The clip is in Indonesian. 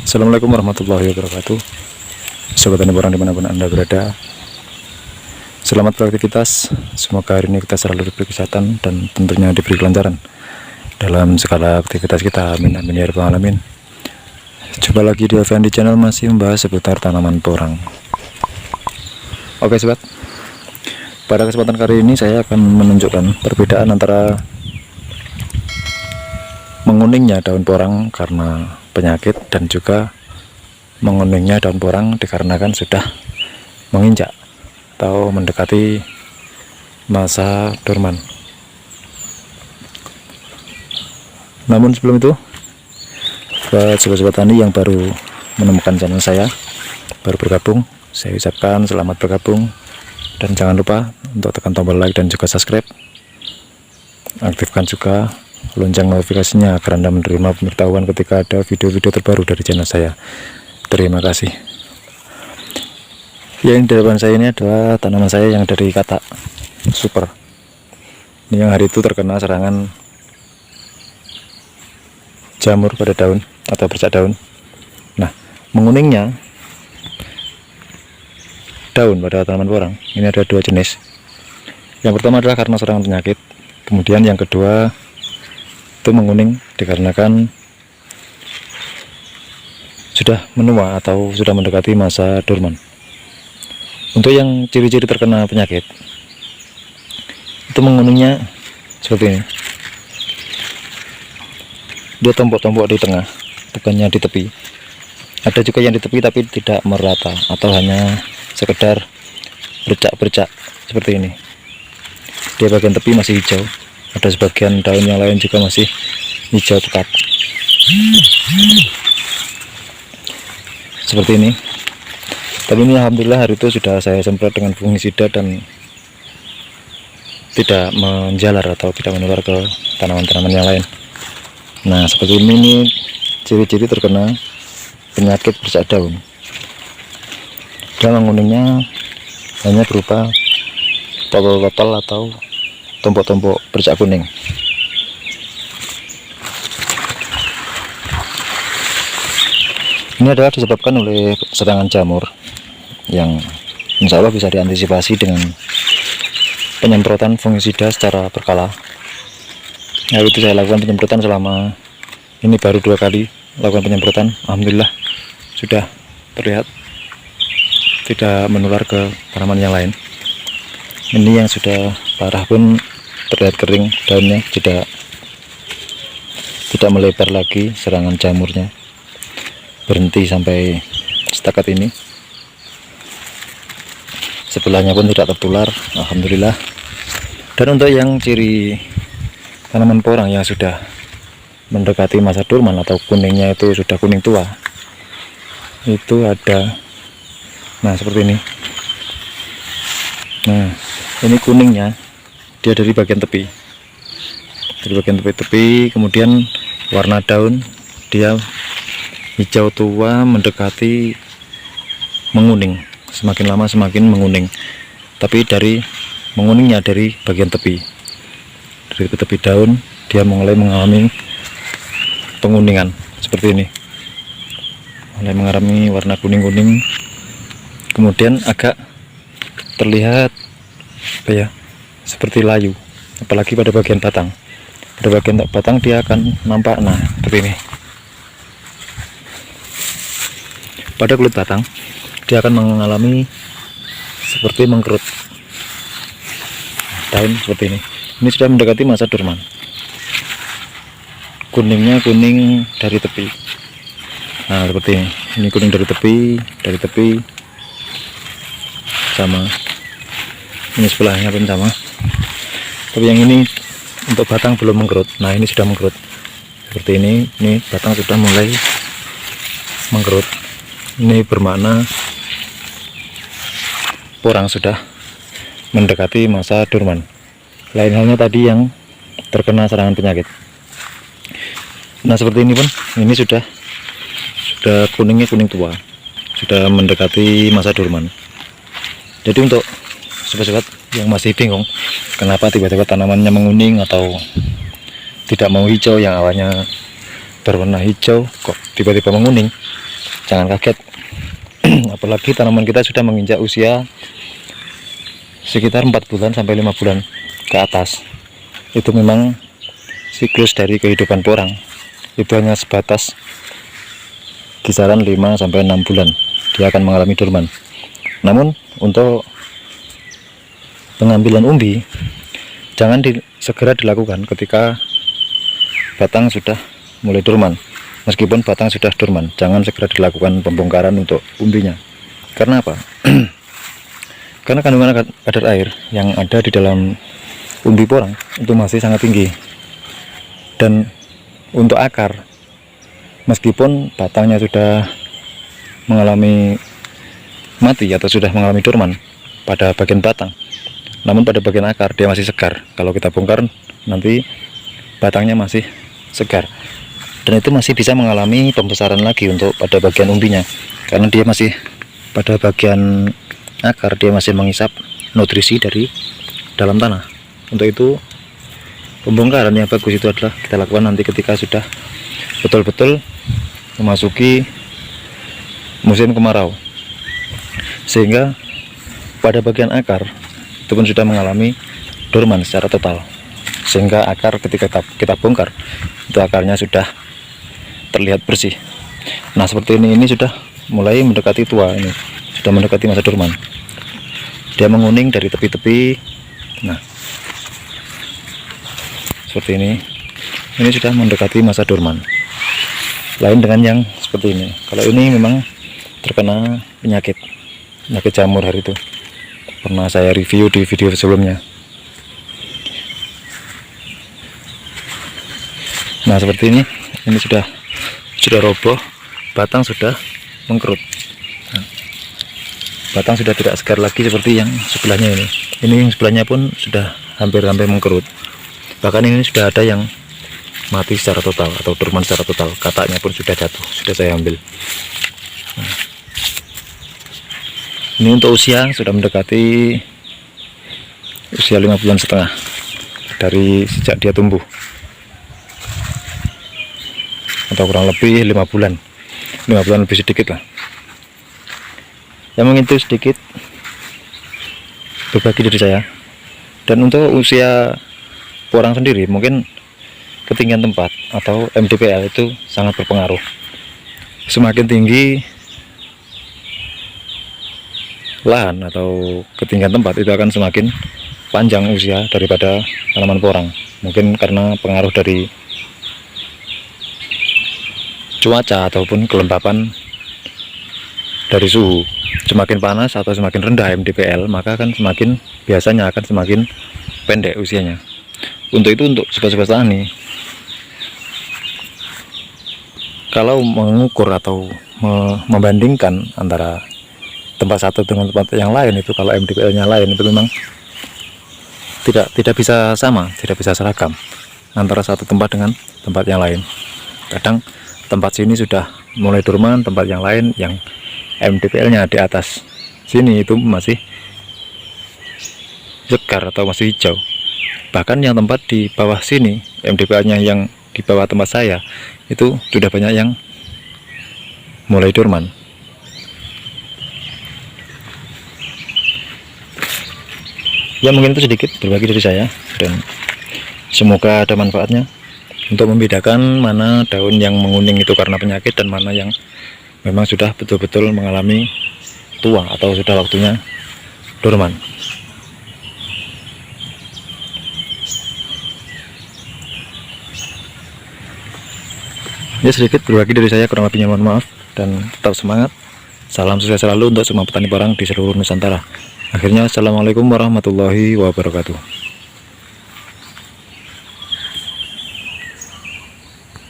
Assalamualaikum warahmatullahi wabarakatuh. Sobat tani porang dimanapun Anda berada, selamat beraktivitas. Semoga hari ini kita selalu diberi kesehatan dan tentunya diberi kelancaran dalam segala aktivitas kita. Amin amin ya rabbal alamin. Coba lagi di Alfian di channel masih membahas seputar tanaman porang. Oke sobat, pada kesempatan kali ini saya akan menunjukkan perbedaan antara menguningnya daun porang karena penyakit dan juga menguningnya daun porang dikarenakan sudah menginjak atau mendekati masa dorman. Namun sebelum itu, buat sobat-sobat tani yang baru menemukan channel saya, baru bergabung, saya ucapkan selamat bergabung dan jangan lupa untuk tekan tombol like dan juga subscribe. Aktifkan juga lonceng notifikasinya agar Anda menerima pemberitahuan ketika ada video-video terbaru dari channel saya. Terima kasih. Yang di depan saya ini adalah tanaman saya yang dari kata super. Ini yang hari itu terkena serangan jamur pada daun atau bercak daun. Nah, menguningnya daun pada tanaman porang ini ada dua jenis. Yang pertama adalah karena serangan penyakit, kemudian yang kedua itu menguning dikarenakan sudah menua atau sudah mendekati masa dorman. Untuk yang ciri-ciri terkena penyakit itu menguningnya seperti ini, dia tombok-tombok di tengah, bukannya di tepi. Ada juga yang di tepi tapi tidak merata atau hanya sekedar bercak-bercak seperti ini. Dia bagian tepi masih hijau, ada sebagian daun yang lain juga masih hijau pekat seperti ini. Tapi ini alhamdulillah hari itu sudah saya semprot dengan fungisida dan tidak menjalar atau tidak menular ke tanaman-tanaman yang lain. Nah seperti ini ciri-ciri terkena penyakit bercak daun. Dan menguningnya hanya berupa totol-totol atau tombok-tombok bercak kuning. Ini adalah disebabkan oleh serangan jamur yang insya Allah bisa diantisipasi dengan penyemprotan fungisida secara berkala. Nah, itu saya lakukan penyemprotan selama ini baru 2 kali lakukan penyemprotan. Alhamdulillah sudah terlihat tidak menular ke tanaman yang lain. Ini yang sudah parah pun terlihat kering daunnya, tidak melebar lagi serangan jamurnya, berhenti sampai setakat ini. Sebelahnya pun tidak tertular, alhamdulillah. Dan untuk yang ciri tanaman porang yang sudah mendekati masa dorman atau kuningnya itu sudah kuning tua, itu ada, nah seperti ini. Nah ini kuningnya dia dari bagian tepi, tepi, kemudian warna daun dia hijau tua mendekati menguning, semakin lama semakin menguning. Tapi dari menguningnya dari bagian tepi, dari tepi daun dia mulai mengalami penguningan seperti ini, mulai mengalami warna kuning-kuning, kemudian agak terlihat apa ya, seperti layu, apalagi pada bagian batang. Pada bagian batang dia akan nampak, nah seperti ini. Pada kulit batang dia akan mengalami seperti mengkerut daun seperti ini. Ini sudah mendekati masa dorman. Kuningnya kuning dari tepi, nah seperti ini. Ini kuning dari tepi sama. Ini sebelahnya pun sama. Tapi yang ini untuk batang belum mengkerut. Nah ini sudah mengkerut seperti ini. Ini batang sudah mulai mengkerut. Ini bermakna porang sudah mendekati masa dorman. Lain halnya tadi yang terkena serangan penyakit. Nah seperti ini pun, ini sudah kuningnya kuning tua, sudah mendekati masa dorman. Jadi untuk sobat-sobat yang masih bingung kenapa tiba-tiba tanamannya menguning atau tidak mau hijau, yang awalnya berwarna hijau kok tiba-tiba menguning, jangan kaget. Apalagi tanaman kita sudah menginjak usia sekitar 4 bulan sampai 5 bulan ke atas. Itu memang siklus dari kehidupan porang, itu hanya sebatas kisaran 5 sampai 6 bulan dia akan mengalami dorman. Namun untuk pengambilan umbi jangan segera dilakukan ketika batang sudah mulai dorman. Meskipun batang sudah dorman, jangan segera dilakukan pembongkaran untuk umbinya. Karena apa? Karena kandungan kadar air yang ada di dalam umbi porang itu masih sangat tinggi. Dan untuk akar, meskipun batangnya sudah mengalami mati atau sudah mengalami dorman pada bagian batang, namun pada bagian akar dia masih segar. Kalau kita bongkar nanti batangnya masih segar, dan itu masih bisa mengalami pembesaran lagi untuk pada bagian umbinya, karena dia masih pada bagian akar, dia masih mengisap nutrisi dari dalam tanah. Untuk itu pembongkaran yang bagus itu adalah kita lakukan nanti ketika sudah betul-betul memasuki musim kemarau, sehingga pada bagian akar itu pun sudah mengalami dorman secara total, sehingga akar ketika kita bongkar itu akarnya sudah terlihat bersih. Nah seperti ini sudah mulai mendekati tua, ini sudah mendekati masa dorman, dia menguning dari tepi-tepi. Nah seperti ini sudah mendekati masa dorman. Lain dengan yang seperti ini, kalau ini memang terkena penyakit jamur hari itu, pernah saya review di video sebelumnya. Nah seperti ini sudah roboh, batang sudah mengkerut. Nah, batang sudah tidak segar lagi seperti yang sebelahnya ini yang sebelahnya pun sudah hampir mengkerut. Bahkan ini sudah ada yang mati secara total atau dorman secara total, kataknya pun sudah jatuh, sudah saya ambil. Nah, ini untuk usia sudah mendekati usia 5,5 bulan dari sejak dia tumbuh, atau kurang lebih 5 bulan lebih sedikit lah. Yang mengintu sedikit berbagi dari saya. Dan untuk usia porang sendiri, mungkin ketinggian tempat atau MDPL itu sangat berpengaruh. Semakin tinggi lahan atau ketinggian tempat itu akan semakin panjang usia daripada tanaman porang. Mungkin karena pengaruh dari cuaca ataupun kelembapan dari suhu. Semakin panas atau semakin rendah MDPL, maka akan biasanya akan semakin pendek usianya. Untuk itu, untuk sobat-sobat tani, kalau mengukur atau membandingkan antara tempat satu dengan tempat yang lain, itu kalau MDPL-nya lain itu memang tidak bisa sama, tidak bisa seragam antara satu tempat dengan tempat yang lain. Kadang tempat sini sudah mulai dorman, tempat yang lain yang MDPL-nya di atas sini itu masih segar atau masih hijau. Bahkan yang tempat di bawah sini, MDPL-nya yang di bawah tempat saya itu sudah banyak yang mulai dorman. Ya mungkin itu sedikit berbagi dari saya, dan semoga ada manfaatnya untuk membedakan mana daun yang menguning itu karena penyakit dan mana yang memang sudah betul-betul mengalami tua atau sudah waktunya dorman. Ya sedikit berbagi dari saya, kurang lebihnya mohon maaf, dan tetap semangat. Salam sukses selalu untuk semua petani porang di seluruh Nusantara. Akhirnya assalamualaikum warahmatullahi wabarakatuh.